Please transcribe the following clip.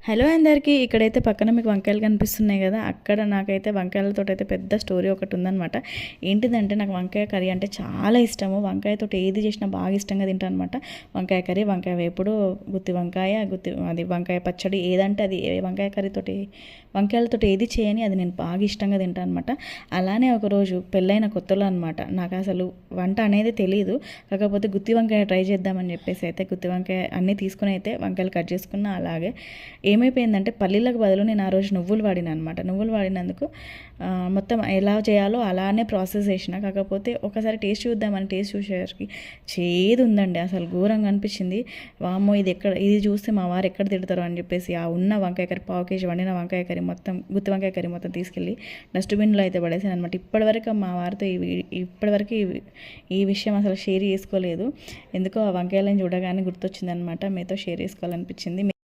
Hello అందరికీ. ఇక్కడైతే పక్కన మీకు వంకాయలు కనిపిస్తున్నాయి కదా, అక్కడ నాకైతే వంకాయలతో అయితే పెద్ద స్టోరీ ఒకటి ఉందనమాట. ఏంటిదంటే నాకు వంకాయ కర్రీ అంటే చాలా ఇష్టము. వంకాయతో ఏది చేసినా బాగా ఇష్టంగా తింటాను అనమాట. వంకాయ కర్రీ, వంకాయ వేపుడు, గుత్తి వంకాయ, అది వంకాయ పచ్చడి, ఏదంటే అది వంకాయ కర్రీతోటి వంకాయలతో ఏది చేయని అది నేను బాగా ఇష్టంగా తింటాను అనమాట. అలానే ఒకరోజు పెళ్ళైన కొత్తలో అనమాట, నాకు అసలు వంట అనేది తెలియదు. కాకపోతే గుత్తి వంకాయ ట్రై చేద్దామని చెప్పేసి అయితే గుత్తి వంకాయ అన్నీ తీసుకుని అయితే వంకాయలు కట్ చేసుకున్న. అలాగే ఏమైపోయిందంటే పల్లీలకు బదులు నేను ఆ రోజు నువ్వులు వాడిన అనమాట. నువ్వులు వాడినందుకు మొత్తం ఎలా చేయాలో అలానే ప్రాసెస్ చేసిన. కాకపోతే ఒకసారి టేస్ట్ చూద్దామని టేస్ట్ చూసేసరికి చేదు ఉందండి. అసలు ఘోరంగా అనిపించింది. వామ్మో, ఇది చూస్తే మా వారు ఎక్కడ తిడతారో అని చెప్పేసి ఆ ఉన్న వంకాయ కర్రీ, పావు కేజీ వండిన వంకాయ కర్రీ మొత్తం, గుత్తి వంకాయ కర్రీ మొత్తం తీసుకెళ్ళి డస్ట్బిన్లో అయితే పడేసాను అనమాట. ఇప్పటివరకు ఈ విషయం అసలు షేర్ చేసుకోలేదు. ఎందుకో ఆ వంకాయలను చూడగానే గుర్తొచ్చింది అనమాట. మీతో షేర్ చేసుకోవాలనిపించింది.